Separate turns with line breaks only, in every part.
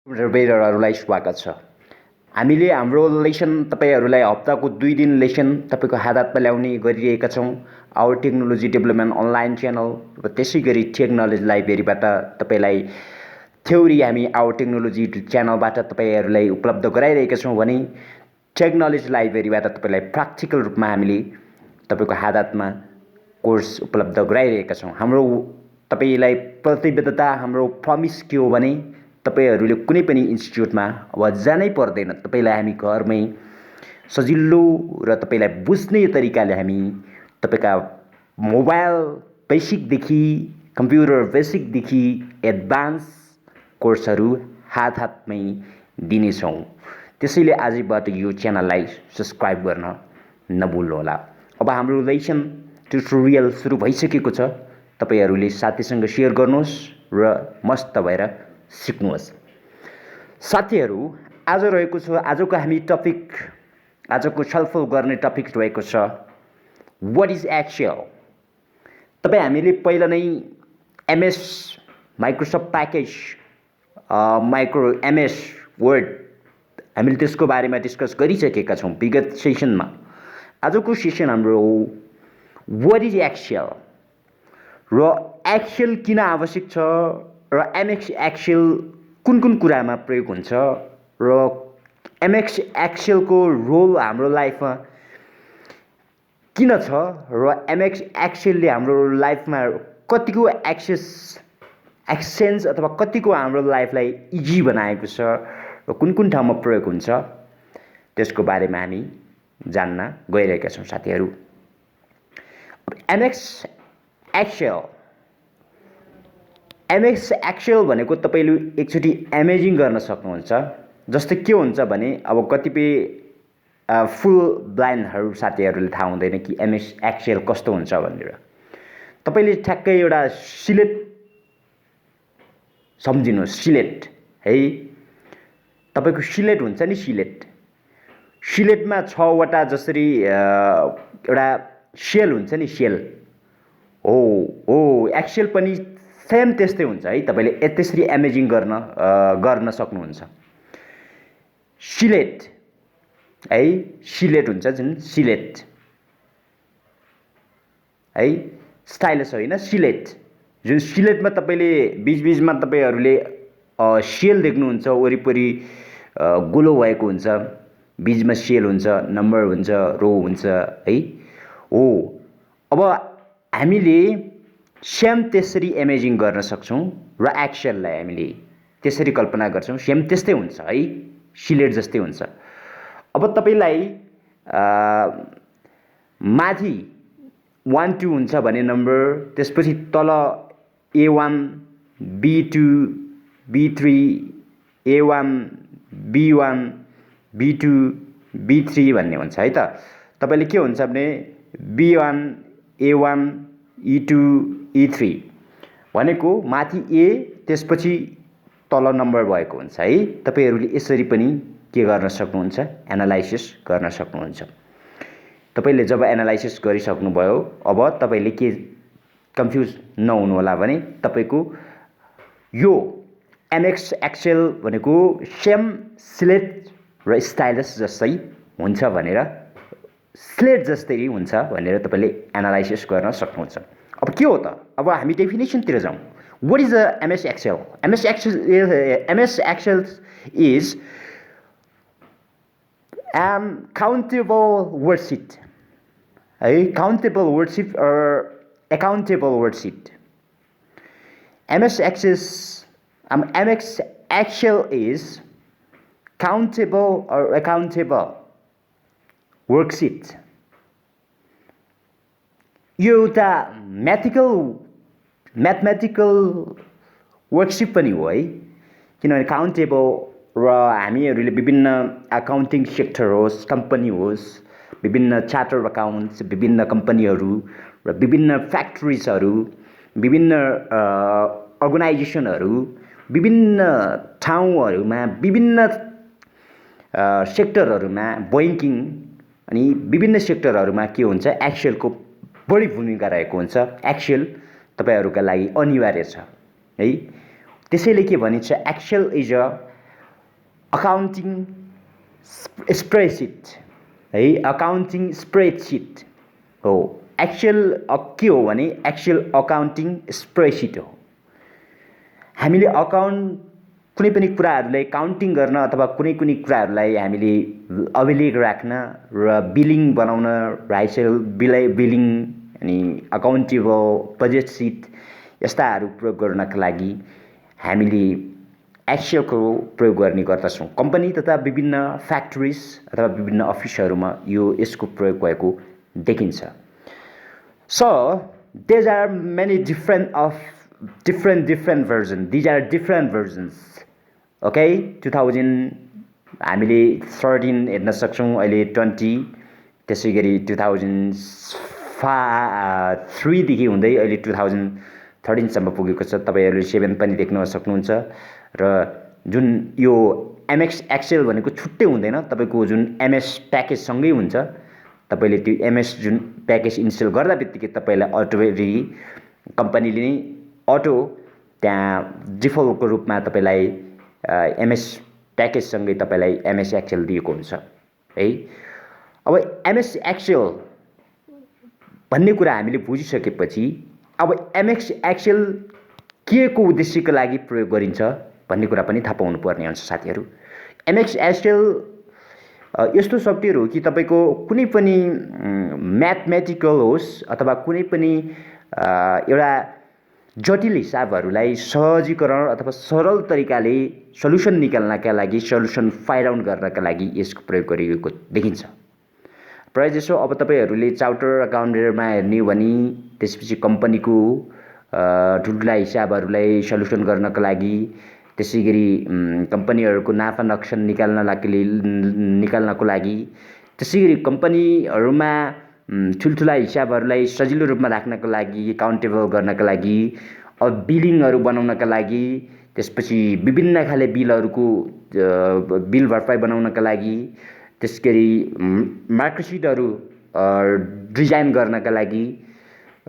तपाईँहरूलाई स्वागत छ। हामीले हाम्रो लेसन तपाईँहरूलाई हप्ताको 2 दिन लेसन तपाईँको हातमा ल्याउने गरिरहेका छौँ। Our technology development online channel र त्यसै गरी टेक्नोलोजी लाइब्रेरीबाट तपाईँलाई थ्योरी हामी आवर टेक्नोलोजी च्यानलबाट तपाईँहरूलाई उपलब्ध गराइरहेका छौँ भने टेक्नोलोजी लाइब्रेरीबाट तपाईँलाई प्र्याक्टिकल रूपमा हामीले तपाईँको हातमा कोर्स उपलब्ध गराइरहेका छौँ। हाम्रो तपाईँलाई प्रतिबद्धता, हाम्रो प्रमिस के हो भने तपाईँहरूले कुनै पनि इन्स्टिट्युटमा अब जानै पर्दैन। तपाईँलाई हामी घरमै सजिलो र तपाईँलाई बुझ्ने तरिकाले हामी तपाईँका मोबाइल बेसिकदेखि कम्प्युटर बेसिकदेखि एडभान्स कोर्सहरू हातमै दिनेछौँ। त्यसैले आजबाट यो च्यानललाई सब्सक्राइब गर्न नभुल्नुहोला। अब हाम्रो लेसन ट्युटोरियल सुरु भइसकेको छ। तपाईँहरूले साथीसँग सेयर गर्नुहोस् र मस्त भएर सिक्नुहोस्। साथीहरू, आजको हामी टपिक, आजको छलफल गर्ने टपिक रहेको छ व्हाट इज एक्सेल। हामीले पहिला नै MS Microsoft package, MS word हामीले त्यसको बारेमा डिस्कस गरिसकेका छौँ विगत सेसनमा। आजको सेसन हाम्रो हो व्हाट इज एक्सेल र एक्सेल किन आवश्यक छ र एमएस एक्सेल कुन कुरामा प्रयोग हुन्छ र एमएस एक्सेलको रोल हाम्रो लाइफमा किन छ र एमएस एक्सेलले हाम्रो लाइफमा कतिको एक्सेन्स अथवा कतिको हाम्रो लाइफलाई इजी बनाएको छ र कुन ठाउँमा प्रयोग हुन्छ त्यसको बारेमा हामी जान्न गइरहेका छौँ। साथीहरू, एमएस एक्सेल भनेको तपाईँले एकचोटि इमेजिन गर्न सक्नुहुन्छ। जस्तै के हुन्छ भने अब कतिपय फुल ब्लाइन्डहरू साथीहरूले थाहा हुँदैन कि एमएस एक्सेल कस्तो हुन्छ भनेर। तपाईँले ठ्याक्कै एउटा सिलेट सम्झिनुहोस्। सिलेट है, तपाईँको सिलेट हुन्छ नि, सिलेटमा 6वटा जसरी एउटा सेल हुन्छ नि, सेल हो एक्सेल पनि सेम त्यस्तै हुन्छ है। तपाईँले त्यसरी इमेजिन गर्न सक्नुहुन्छ। सिलेट हुन्छ जुन सिलेट है, स्टाइलस होइन, सिलेट। जुन सिलेटमा तपाईँले बिचबिचमा तपाईँहरूले सेल देख्नुहुन्छ, वरिपरि गोलो भएको हुन्छ, बिचमा सेल हुन्छ, नम्बर हुन्छ, रो हुन्छ है। हो, अब हामीले सेम त्यसरी इमेजिन गर्न सक्छौँ र एक्सेललाई हामीले त्यसरी कल्पना गर्छौँ। सेम त्यस्तै हुन्छ है, सिलेट जस्तै हुन्छ। अब तपाईँलाई माथि 1 2 हुन्छ भने नम्बर, त्यसपछि तल A1 B2 B3 A1 B1 B2 B3 भन्ने हुन्छ है त। तपाईँले के हुन्छ भने B1 A1 E2 E3 भनेको माथि A, त्यसपछि तल नम्बर भएको हुन्छ है। तपाईँहरूले यसरी पनि के गर्न सक्नुहुन्छ, एनालाइसिस गर्न सक्नुहुन्छ। तपाईँले जब एनालाइसिस गरिसक्नुभयो, अब तपाईँले के कन्फ्युज नहुनुहोला भने तपाईँको यो एमएस एक्सेल भनेको सेम सिलेट र स्टाइलस जस्तै हुन्छ भनेर, स्लेट जस्तै हुन्छ भनेर तपाईँले एनालाइसिस गर्न सक्नुहुन्छ। अब के हो त, अब हामी डेफिनेसनतिर जाउँ। What is the MS Excel? MS Excel is an countable worksheet, a countable worksheet or accountable worksheet. MX Excel is countable or accountable worksheet. यो एउटा म्याथमेटिकल वर्कसिट पनि हो है, किनभने काउन्टेबल र हामीहरूले विभिन्न अकाउन्टिङ सेक्टर होस्, कम्पनी होस्, विभिन्न चार्टर अकाउन्ट्स, विभिन्न कम्पनीहरू र विभिन्न फ्याक्ट्रिजहरू, विभिन्न अर्गनाइजेसनहरू, विभिन्न ठाउँहरूमा, विभिन्न सेक्टरहरूमा, बैंकिङ अनि विभिन्न सेक्टरहरूमा के हुन्छ, एक्सेलको बढी भूमिका रहेको हुन्छ। एक्सेल तपाईँहरूका लागि अनिवार्य छ है। त्यसैले के भनिन्छ, Excel is a accounting spreadsheet है, अकाउन्टिङ स्प्रेडसिट हो। एक्सेल के हो भने एक्सेल अकाउन्टिङ स्प्रेडसिट हो। हामीले कुनै पनि कुराहरूलाई काउन्टिङ गर्न अथवा कुनै कुराहरूलाई हामीले अभिलेख राख्न र बिलिङ बनाउन बिलिङ अनि अकाउन्टेबल बजेट सिट यस्ताहरू प्रयोग गर्नका लागि हामीले एक्सेलको प्रयोग गर्ने गर्दछौँ। कम्पनी तथा विभिन्न फ्याक्ट्रिज अथवा विभिन्न अफिसहरूमा यसको प्रयोग भएको देखिन्छ। So there are many different version. These are different versions. Okay, 2000 हामीले 13 हेर्न सक्छौँ, अहिले 20, त्यसै गरी 2003 देखि हुँदै अहिले 2013 सम्म पुगेको छ। तपाईहरुले 7 पनि देख्न सक्नुहुन्छ। र जुन यो एमएस एक्सेल भनेको छुट्टै हुँदैन, तपाईको जुन एमएस प्याकेज सँगै हुन्छ। तपाईले त्यो एमएस जुन प्याकेज इन्स्टल गर्दा बित्तिकै तपाईलाई अटोमेटिकली कम्पनीले नै अटो त्यहाँ डिफल्टको रूपमा तपाईलाई एमएस प्याकेज सँगै तपाईलाई एमएस एक्सेल दिएको हुन्छ है। अब एमएस एक्सेल भन्ने कुरा हामीले बुझिसकेपछि अब एमएस एक्सेल के को उद्देश्यको लागि प्रयोग गरिन्छ भन्ने कुरा पनि थाहा पाउनु पर्ने हुन्छ साथीहरु। एमएस एक्सेल यस्तो सफ्टवेयर हो कि तपाईको कुनै पनि म्याथमेटिकल होस् अथवा कुनै पनि एउटा जटिल हिसाबहरूलाई सहजीकरण अथवा सरल तरिकाले सल्युसन निकाल्नका लागि, सल्युसन फाइन्ड आउट गर्नका लागि यसको प्रयोग गरिएको देखिन्छ। प्रायजसो अब तपाईहरुले चार्टर अकाउन्टेन्टमा हेर्ने हो भने त्यसपछि कम्पनीको ठुल्ठुला हिसाबहरूलाई सल्युसन गर्नका लागि, त्यसैगरी कम्पनीहरुको नाफा नोक्सान निकाल्नको लागि, त्यसैगरी कम्पनीहरुमा ठुल्ठुला हिसाबहरूलाई सजिलो रूपमा राख्नको लागि, काउन्टेबल गर्नका लागि, बिलिङहरु बनाउनका लागि, त्यसपछि विभिन्न खाले बिलहरुको बिल भरपाई बनाउनका लागि, त्यसगरी मार्कसिटहरु डिजाइन गर्नका लागि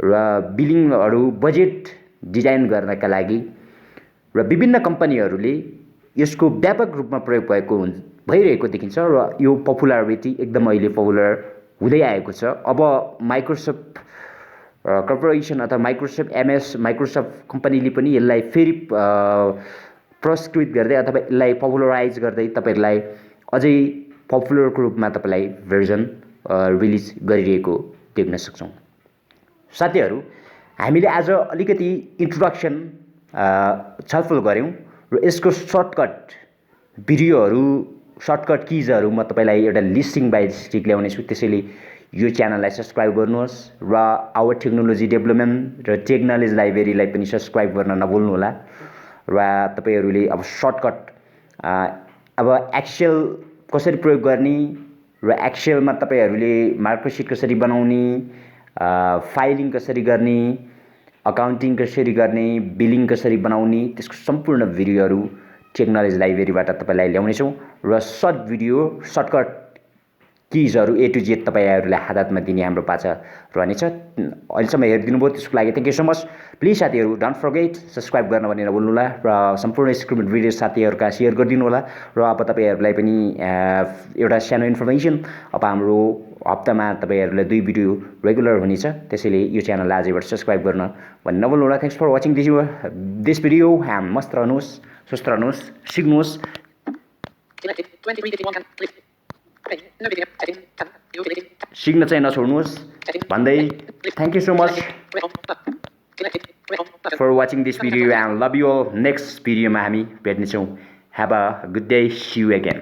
र बिलिङहरु बजेट डिजाइन गर्नका लागि र विभिन्न कम्पनीहरुले यसको व्यापक रूपमा प्रयोग भइरहेको देखिन्छ र यो पपुलारिटी एकदम अहिले पपुलर हुँदै आएको छ। अब माइक्रोसफ्ट कर्पोरेसन अथवा माइक्रोसफ्ट कम्पनीले पनि यसलाई फेरि प्रस्कृत गर्दै अथवा यसलाई पपुलराइज गर्दै तपाईहरुलाई अझै पपुलरको रूपमा तपाईलाई भर्जन रिलिज गरिरहेको देख्न सक्छौं। साथीहरु, हामीले आज अलिकति इन्ट्रोडक्सन छलफल गर्यौं र यसको सर्टकट किजहरु म तपाईलाई एउटा लिस्टिङ बाइ लिस्टिङ ल्याउने छु। त्यसैले यो च्यानललाई सब्स्क्राइब गर्नुहोस् र आवर टेक्नोलोजी डेभलपमेन्ट र टेक्नोलोजी लाइब्रेरीलाई पनि सब्स्क्राइब गर्न नभुल्नु होला। र तपाईहरुले अब सर्टकट अब एक्सेल कसरी प्रयोग गर्ने र एक्सेलमा तपाईहरुले मार्कसिट कसरी बनाउने, फाइलिङ कसरी गर्ने, अकाउन्टिङ कसरी गर्ने, बिलिङ कसरी बनाउने, त्यसको सम्पूर्ण भिडियोहरु टेक्नोलोजी लाइब्रेरीबाट तपाईलाई ल्याउने छौं र सर्टकट किजहरु A to Z तपाईहरुलाई हातमा दिने हाम्रो पाछा रहनेछ। अहिलेसम्म हेरिदिनु भयो त्यसको लागि thank you so much. Please साथीहरु डोन्ट फर्गेट सब्स्क्राइब गर्न पनि नभुल्नु होला र सम्पूर्ण स्क्रिप्ट भिडियो साथीहरुका शेयर गरिदिनु होला। र अब तपाईहरुलाई पनि एउटा सानो इन्फर्मेसन, अब हाम्रो हप्तामा तपाईहरुलाई 2 भिडियो रेगुलर हुनेछ। त्यसैले यो च्यानललाई आजैबाट सब्स्क्राइब गर्न पनि नभुल्नु होला। Thanks for watching this video and मस्त रहनुहोस्, स्वस्थ रहनुहोस्, सिक्नुहोस्। सिक्न चाहिँ नछोड्नुहोस् भन्दै thank you so much for watching this video and love you all. Next भिडियोमा हामी भेट्नेछौँ। Have a good day, see you again.